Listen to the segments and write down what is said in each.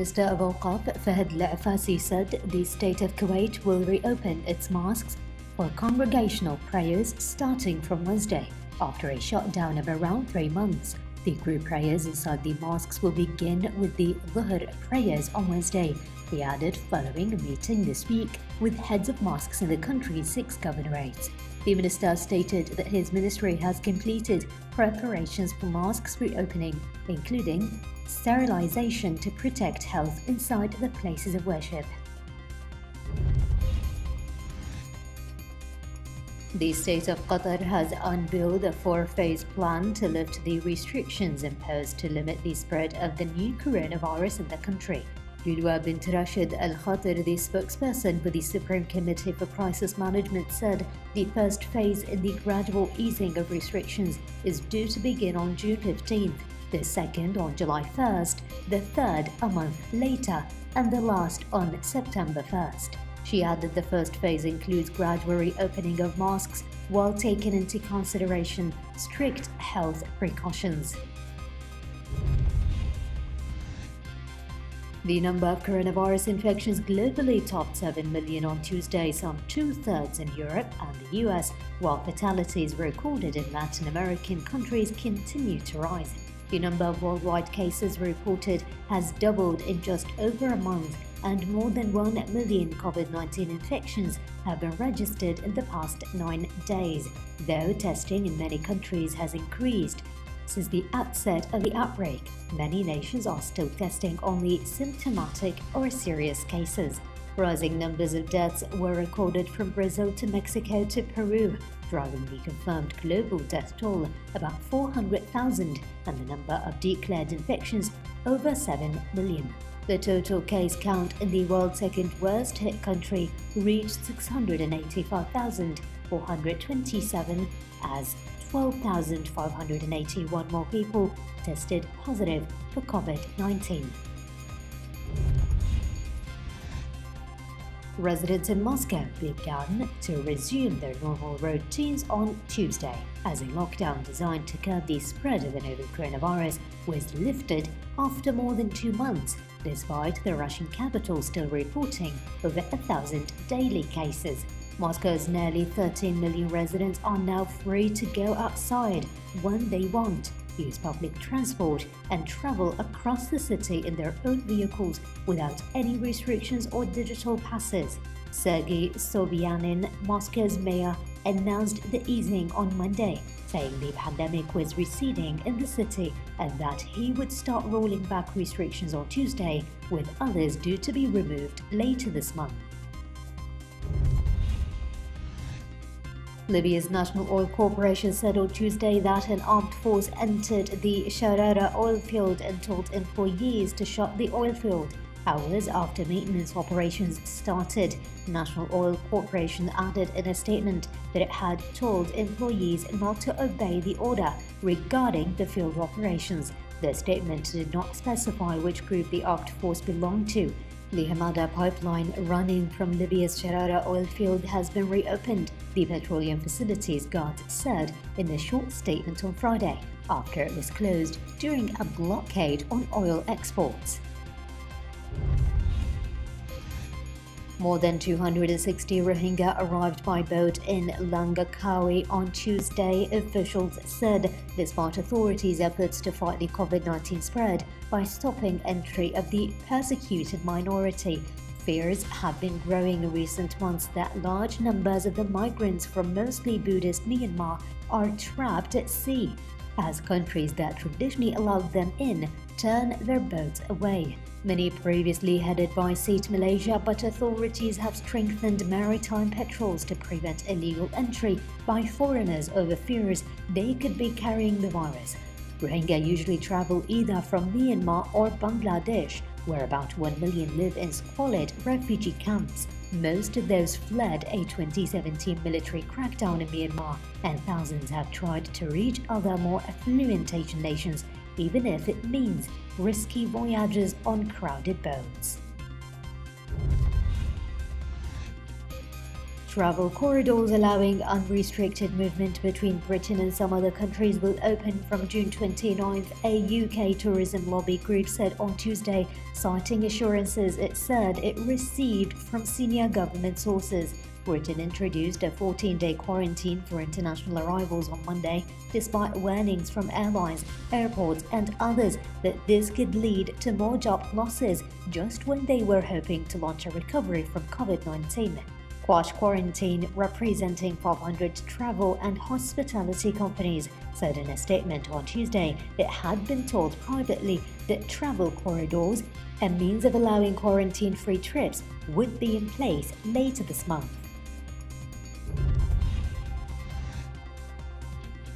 Minister of Awqaf Fahad Al-Afasi said the state of Kuwait will reopen its mosques for congregational prayers starting from Wednesday after a shutdown of around 3 months. The group prayers inside the mosques will begin with the Dhuhr prayers on Wednesday, he added, following a meeting this week with heads of mosques in the country's 6 governorates. The minister stated that his ministry has completed preparations for mosques reopening, including sterilization to protect health inside the places of worship. The state of Qatar has unveiled a 4-phase plan to lift the restrictions imposed to limit the spread of the new coronavirus in the country. Lulwa bint Rashid Al Khatir, the spokesperson for the Supreme Committee for Crisis Management, said the first phase in the gradual easing of restrictions is due to begin on June 15th, the second on July 1st, the third a month later, and the last on September 1st. She added the first phase includes gradual reopening of mosques while taking into consideration strict health precautions. The number of coronavirus infections globally topped 7 million on Tuesday, some 2/3 in Europe and the US, while fatalities recorded in Latin American countries continue to rise. The number of worldwide cases reported has doubled in just over a month, and more than 1 million COVID-19 infections have been registered in the past 9 days, though testing in many countries has increased. Since the outset of the outbreak, many nations are still testing only symptomatic or serious cases. Rising numbers of deaths were recorded from Brazil to Mexico to Peru, driving the confirmed global death toll about 400,000 and the number of declared infections over 7 million. The total case count in the world's second worst hit country reached 685,427 as 12,581 more people tested positive for COVID-19. Residents in Moscow began to resume their normal routines on Tuesday, as a lockdown designed to curb the spread of the novel coronavirus was lifted after more than 2 months, despite the Russian capital still reporting over 1,000 daily cases. Moscow's nearly 13 million residents are now free to go outside when they want, use public transport, and travel across the city in their own vehicles without any restrictions or digital passes. Sergei Sobyanin, Moscow's mayor, announced the easing on Monday, saying the pandemic was receding in the city and that he would start rolling back restrictions on Tuesday, with others due to be removed later this month. Libya's National Oil Corporation said on Tuesday that an armed force entered the Sharara oil field and told employees to shut the oil field hours after maintenance operations started. National Oil Corporation added in a statement that it had told employees not to obey the order regarding the field operations. The statement did not specify which group the armed force belonged to. The Hamada pipeline running from Libya's Sharara oil field has been reopened, the petroleum facilities guard said in a short statement on Friday, after it was closed during a blockade on oil exports. More than 260 Rohingya arrived by boat in Langkawi on Tuesday, officials said, despite authorities' efforts to fight the COVID-19 spread by stopping entry of the persecuted minority. Fears have been growing in recent months that large numbers of the migrants from mostly Buddhist Myanmar are trapped at sea, as countries that traditionally allowed them in turn their boats away. Many previously headed by sea to Malaysia, but authorities have strengthened maritime patrols to prevent illegal entry by foreigners over fears they could be carrying the virus. Rohingya usually travel either from Myanmar or Bangladesh, where about 1 million live in squalid refugee camps. Most of those fled a 2017 military crackdown in Myanmar, and thousands have tried to reach other more affluent Asian nations, even if it means risky voyages on crowded boats. Travel corridors allowing unrestricted movement between Britain and some other countries will open from June 29th, a UK tourism lobby group said on Tuesday, citing assurances it said it received from senior government sources. Britain introduced a 14-day quarantine for international arrivals on Monday, despite warnings from airlines, airports and others that this could lead to more job losses just when they were hoping to launch a recovery from COVID-19. Quash Quarantine, representing 500 travel and hospitality companies, said in a statement on Tuesday it had been told privately that travel corridors, a means of allowing quarantine-free trips, would be in place later this month.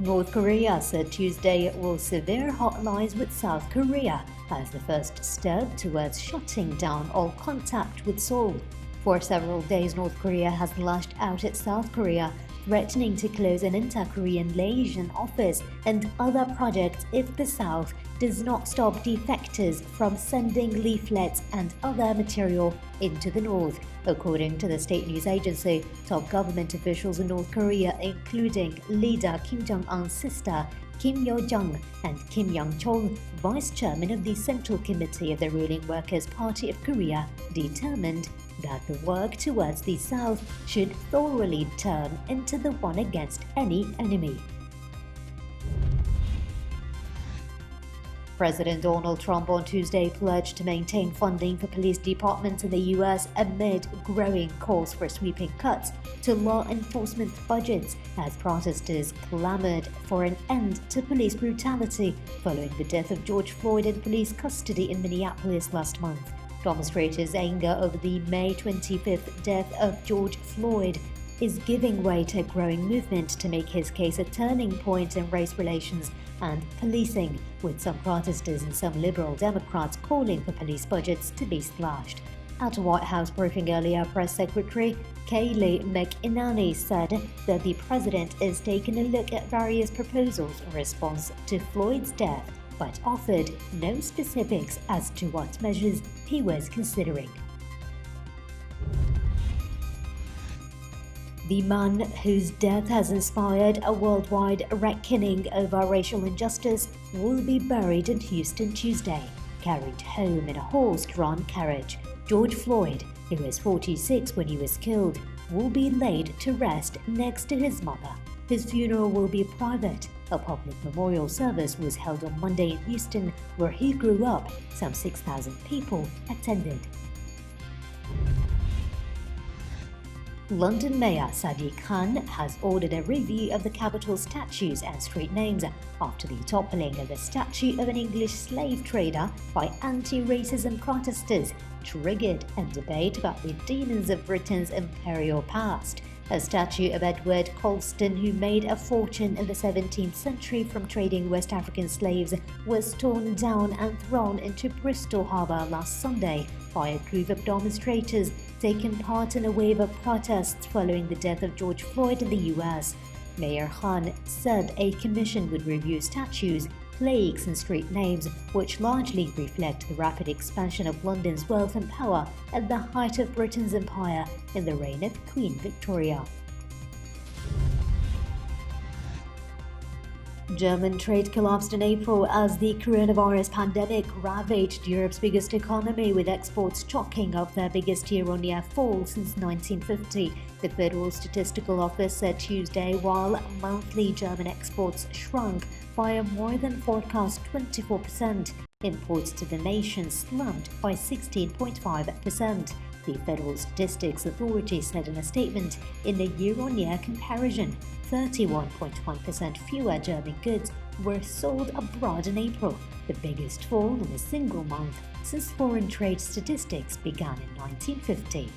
North Korea said Tuesday it will sever hotlines with South Korea as the first step towards shutting down all contact with Seoul. For several days, North Korea has lashed out at South Korea, threatening to close an inter-Korean liaison office and other projects if the South does not stop defectors from sending leaflets and other material into the North. According to the state news agency, top government officials in North Korea, including leader Kim Jong-un's sister, Kim Yo-jong, and Kim Young-chol, vice chairman of the Central Committee of the ruling Workers' Party of Korea, determined that the work towards the South should thoroughly turn into the one against any enemy. President Donald Trump on Tuesday pledged to maintain funding for police departments in the U.S. amid growing calls for sweeping cuts to law enforcement budgets as protesters clamored for an end to police brutality following the death of George Floyd in police custody in Minneapolis last month. Demonstrators' anger over the May 25th death of George Floyd is giving way to a growing movement to make his case a turning point in race relations and policing, with some protesters and some liberal Democrats calling for police budgets to be slashed. At a White House briefing earlier, Press Secretary Kayleigh McEnany said that the president is taking a look at various proposals in response to Floyd's death, but offered no specifics as to what measures he was considering. The man whose death has inspired a worldwide reckoning over racial injustice will be buried in Houston Tuesday, carried home in a horse-drawn carriage. George Floyd, who was 46 when he was killed, will be laid to rest next to his mother. His funeral will be private. A public memorial service was held on Monday in Houston, where he grew up. Some 6,000 people attended. London Mayor Sadiq Khan has ordered a review of the capital's statues and street names after the toppling of the statue of an English slave trader by anti-racism protesters triggered a debate about the demons of Britain's imperial past. A statue of Edward Colston, who made a fortune in the 17th century from trading West African slaves, was torn down and thrown into Bristol Harbour last Sunday by a group of demonstrators taking part in a wave of protests following the death of George Floyd in the US. Mayor Khan said a commission would review statues, plaques and street names, which largely reflect the rapid expansion of London's wealth and power at the height of Britain's empire in the reign of Queen Victoria. German trade collapsed in April as the coronavirus pandemic ravaged Europe's biggest economy, with exports chalking up their biggest year-on-year fall since 1950. The Federal Statistical Office said Tuesday, while monthly German exports shrunk by a more than forecast 24%, imports to the nation slumped by 16.5%. The Federal Statistics Authority said in a statement, in a year-on-year comparison, 31.1% fewer German goods were sold abroad in April, the biggest fall in a single month since foreign trade statistics began in 1950.